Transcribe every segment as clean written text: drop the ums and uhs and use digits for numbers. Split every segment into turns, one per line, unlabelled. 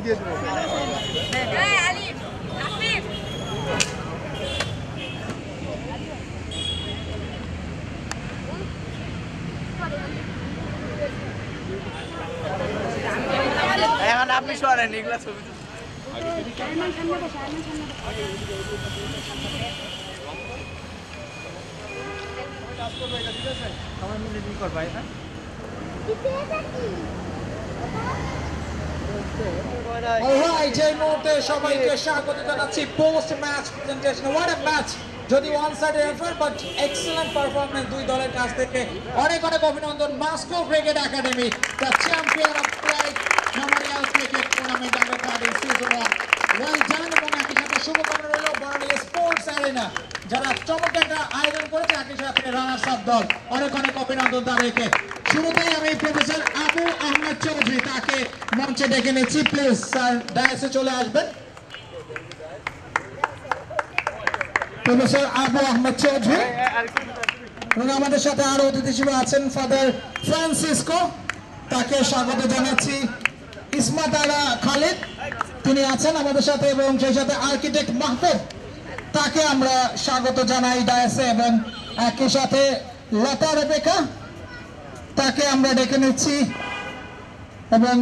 দিয়ে দেবো। এখন আপনি শোনেন এগুলা ছবি আমার মিলে কি করবা এটা
অলরাইট এই মুহূর্তে সবাইকে স্বাগত জানাচ্ছি post match presentation what a match যদি one side effort but excellent performance দুই দলের কাছ থেকে অনেক অনেক অভিনন্দন Masco cricket academy the champion of pride memorial cricket tournament under 13 season 1 well done এবং একই সাথে শুভকামনা রইল বরণী স্পোর্টস অ্যারেনা যারা চমৎকার একটা আয়োজন করেছে একই সাথে রানার্স আপ দল অনেক অনেক অভিনন্দন তাদেরকে শুরুতেই আমি প্রফেসর আবু আহমেদ চৌধুরী তাকে মঞ্চে ডেকে নিচ্ছি প্লিজ স্যার ডায়াসে চলে আসবেন প্রফেসর আবু আহমেদ চৌধুরী এবং আমাদের সাথে আরো অতিথি হিসেবে আছেন ফাদার ফ্রান্সিসকো তাকে স্বাগত জানাচ্ছি ইসমাত আরা খালিদ তিনি আছেন আমাদের সাথে এবং সেই সাথে আর্কিটেক্ট মাহবুব তাকে আমরা স্বাগত জানাই ডায়াসে এবং একই সাথে লতা রেবেকা তাকে আমরা ডেকে নিচ্ছি এবং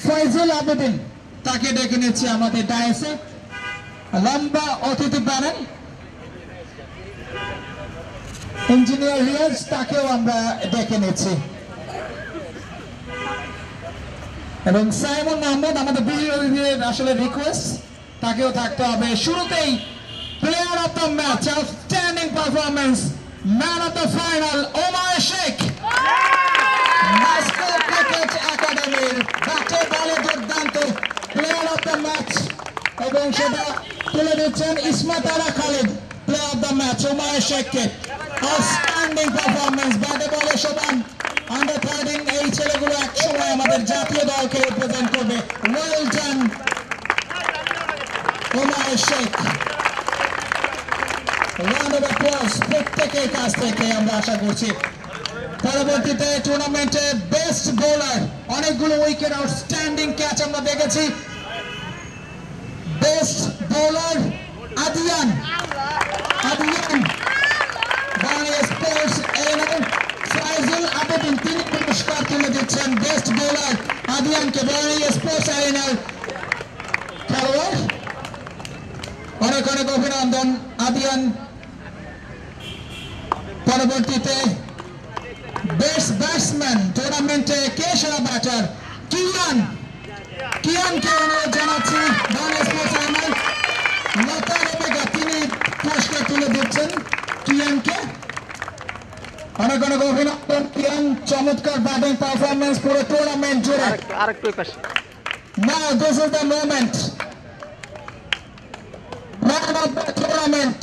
ফয়জুল আবেদিন তাকে ডেকে নিচ্ছি আমাদের ডায়াসে লম্বা অতিথি প্যানেল ইঞ্জিনিয়ার রিয়াজ তাকেও আমরা ডেকে নিচ্ছি এবং সাইমন আহমেদ আমাদের বিজয়ীদের আসলে রিকোয়েস্ট তাকেও থাকতে হবে শুরুতেই player of the match outstanding performance man of the final Omar Sheikh Moscow cricket একাডেমির ব্যাটে বলে দুর্দান্ত প্লেয়ার অফ দ্য ম্যাচ এবং সেটা তুলে দিচ্ছেন Ismat Ara Khalid player of the match Omar শেখকে আউটস্ট্যান্ডিং পারফরম্যান্স ব্যাটে বলে সমান আন্ডার 13 এই ছেলেগুলো একসময় আমাদের জাতীয় দলকে রিপ্রেজেন্ট করবে well done Omar Sheikh round of applause প্রত্যেকের কাছ থেকে আমরা আশা করছি পরবর্তীতে টুর্নামেন্টে বেস্ট বোলার অনেকগুলো উইকেট আউটস্ট্যান্ডিং ক্যাচ আমরা দেখেছি best bowler Adiyan Bangla sports এরিনার ফয়জুল আবেদিন তিনি পুরস্কার তুলে দিচ্ছেন বেস্ট বোলার আদিয়ানকে বাংলা স্পোর্টস এরিনার খেলোয়াড় অনেক অনেক অভিনন্দন আদিয়ান পরবর্তীতে বেস্ট ব্যাটসম্যান টুর্নামেন্টে কে সেরা ব্যাটার কিয়ানকে অনুরোধ জানাচ্ছি বাংলা স্পোর্টস এরিনার লতা রেবেকা তিনি পুরস্কার তুলে দিচ্ছেন কিয়ানকে অনেক অনেক অভিনন্দন কিয়ান চমৎকার ব্যাটিং পারফরম্যান্স পুরো টুর্নামেন্ট জুড়ে
আরেকটু পাশে
Now this is the moment. Man of the tournament.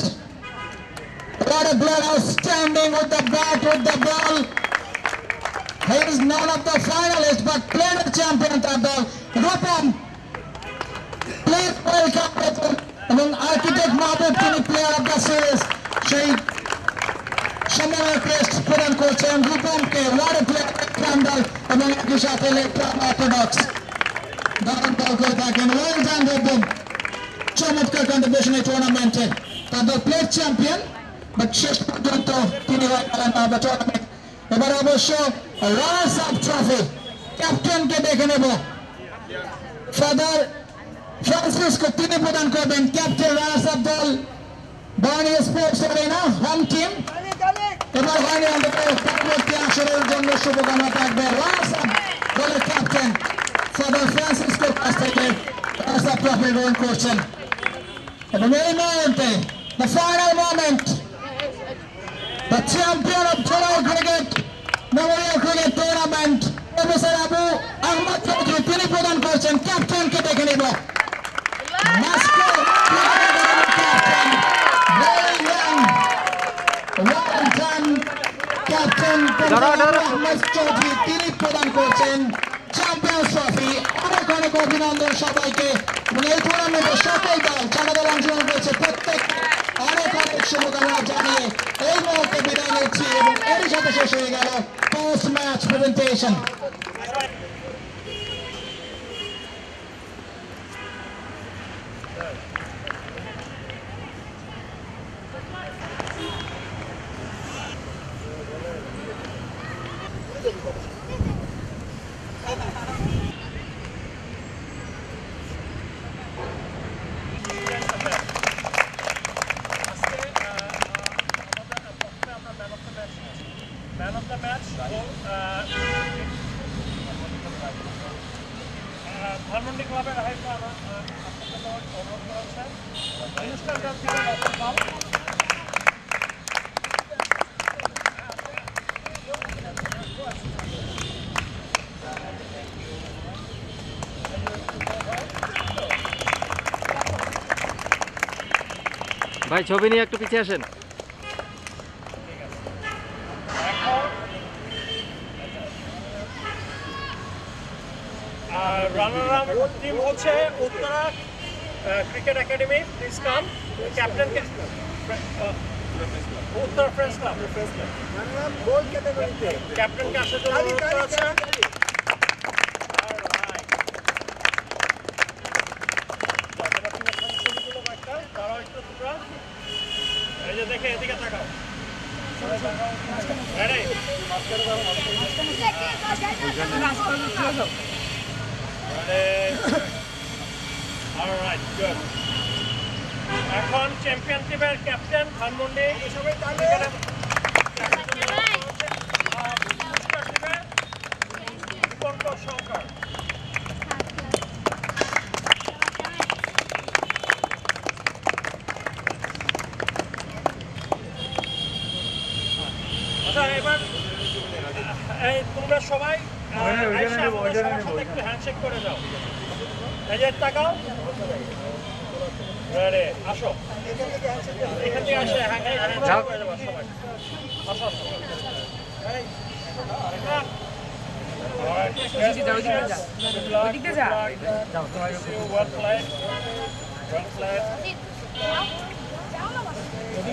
What a player outstanding with the bat, with the ball. He is none of the finalists, but played a champion at the Rupam. Please welcome Rupam. Among Architect Mahbub, তিনি player of the series. সেই সম্মানের crest প্রদান করছেন রূপমকে word player কান্ডাল এবং একই সাথে left orthodox দারুণ বল করে থাকেন ওয়েল ডান রূপম চমৎকার কন্ট্রিবিউশন এই টুর্নামেন্টে তাদের প্লেট চ্যাম্পিয়ন বাট শেষ পর্যন্ত তিনি হয়ে গেলেন না টুর্নামেন্ট এবার অবশ্য রানার্স আপ ট্রফি ক্যাপ্টেনকে দেখে নেব ফাদার ফ্রান্সিসকো তিনি প্রদান করবেন ক্যাপ্টেন রানার্স আপ দল Barney sports arena home team এবার হয়নি আমাদের পরবর্তী আসরের জন্য শুভকামনা থাকবে রানার্স আপ দলের ক্যাপ্টেন ফাদার ফ্রান্সিসকোর কাছ থেকে রানার্স আপ ট্রফি গ্রহণ করছেন এবং এই মুহূর্তে the final moment the champion of Total Cricket Memorial Cricket Tournament professor Abu Ahmed Chowdhury তিনি প্রদান করছেন ক্যাপ্টেনকে দেখে নিব Moscow captain captain Ahmed Chowdhury তিনি প্রদান করছেন চ্যাম্পিয়ন্স ট্রফি অনেক অনেক অভিনন্দন সবাইকে এবং এই টুর্নামেন্টে সকল দল যারা দল অংশগ্রহণ করেছে প্রত্যেক অনেক অনেক শুভকামনা জানিয়ে এই মুহূর্তে বিদায় নিচ্ছি এবং এর সাথে শেষ হয়ে গেল পোস্ট ম্যাচ প্রেজেন্টেশন
ভাই ছবি নিয়ে একটু পিছিয়ে আসেন।
রানার আপ টিম হচ্ছে Uttara cricket academy. Please come. Captain Uttara friends club. গোল ক্যাটাগরিতে ক্যাপ্টেনকে আসার জন্য অনুরোধ করা হচ্ছে। এই যে দেখে এদিকে তাকাও। এখন চ্যাম্পিয়নশিপের ক্যাপ্টেন ধানমন্ডি সরকার। আচ্ছা এবার এই তোমরা সবাই একটু হ্যান্ডশেক করে যাও। এই যে তাকাও। রেডি আসো। এখান থেকে আসে হ্যান্ডশেক করে যাবো সবাই। আসো আসো।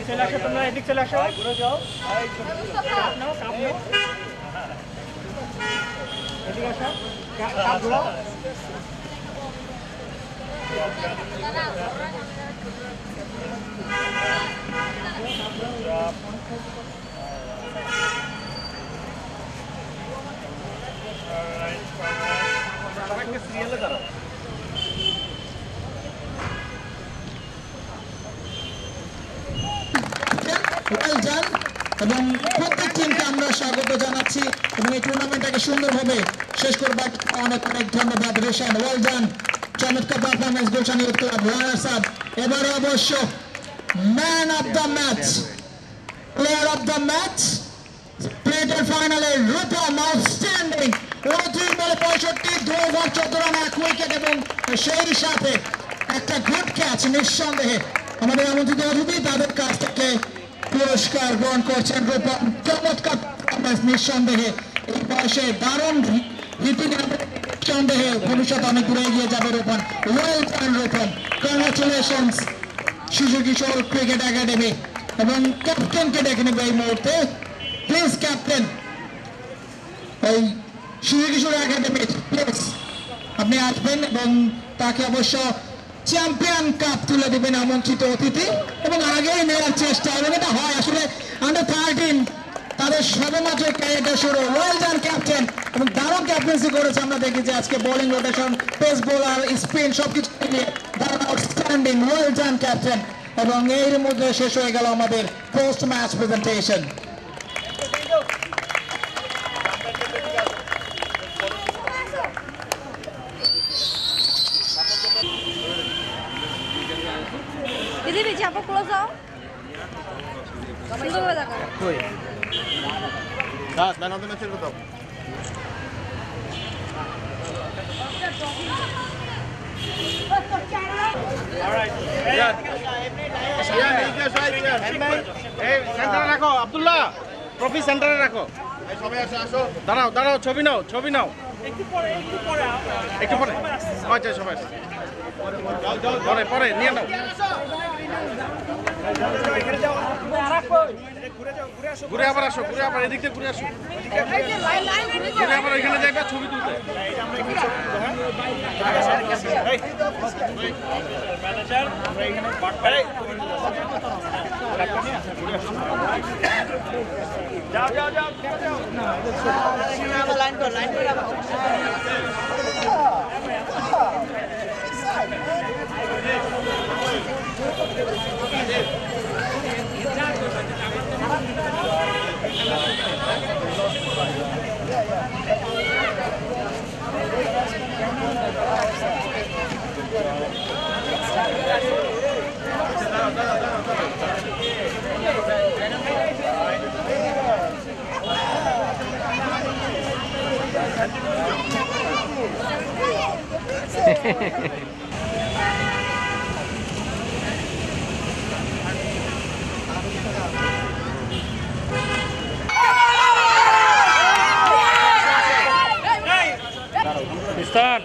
চলে আসো তোমরা, এদিক চলে আসো। ঘুরে যাও। এদিকে আসো। সিরিয়ালে দাঁড়াও।
এবং প্রত্যেক টিমকে আমরা স্বাগত জানাচ্ছি এবং এই টুর্নামেন্টটাকে সুন্দরভাবে শেষ করবার অনেক অনেক ধন্যবাদ রোশন। ওয়েল ডান, চমৎকার performance Gulshan youth club runners up. এবারে অবশ্য man of the match, player of the match, প্লেটের ফাইনালে রূপম আউটস্ট্যান্ডিং 29 বলে 65, 2 ওভার 14 রান 1 উইকেট এবং সেই সাথে একটা গুড ক্যাচ। নিঃসন্দেহে আমাদের আমন্ত্রিত অতিথি তাদের কাছ থেকে পুরস্কার গ্রহণ করছেন রূপম। চমৎকার পারফরমেন্স নিঃসন্দেহে এই বয়সে দারুণ রীতি নিঃসন্দেহে ভবিষ্যৎ অনেক দূরে এগিয়ে যাবে Rupam. Well done Rupam, congratulations শিশু কিশোর ক্রিকেট একাডেমি। এবং ক্যাপ্টেনকে ডেকে নেবে এই মুহূর্তে। প্লিজ ক্যাপ্টেন, এই শিশু কিশোর একাডেমি প্লিজ আপনি আসবেন এবং তাকে অবশ্য চ্যাম্পিয়ন কাপ তুলে দেবেন আমন্ত্রিত অতিথি এবং আগেই নেওয়ার চেষ্টা। এবং এটা হয় আসলে আন্ডার 13 তাদের সবেমাত্র ক্যারিয়ারটা শুরু। ওয়েল ডান ক্যাপ্টেন, এবং দারুণ ক্যাপ্টেন্সি করেছে। আমরা দেখি যে আজকে bowling rotation, pace bowler, spin সবকিছু মিলিয়ে দারুণ আউটস্ট্যান্ডিং। Well done captain. এবং এর মধ্যে শেষ হয়ে গেল আমাদের পোস্ট ম্যাচ প্রেজেন্টেশন।
দিদি বেঁচে আপা ক্লোজ যাও সুন্দরভাবে দেখা
কই
দাঁত ম্যান অফ দ্য ম্যাচের কথা
সেন্টারে রাখো আব্দুল্লাহ, ট্রফি সেন্টারে রাখো।
সবাই আসো আসো।
দাঁড়াও দাঁড়াও, ছবি নাও ছবি নাও।
একটু পরে
একটু পরে আচ্ছা সবাই পরে পরে নিয়ে নাও। ঘুরে আবার আসো, ঘুরে আবার এদিক থেকে ঘুরে আসো, ঘুরে আবার এখানে যাইবা ছবি তুলতে।
ম্যানেজার যাও যাও যাও যাও
লাইন কর লাইন কর।
Pakistan.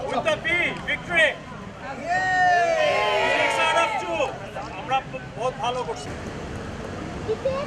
With the B, victory. 6 out of 2. আমরা বহুত ভালো করছি।
Baby,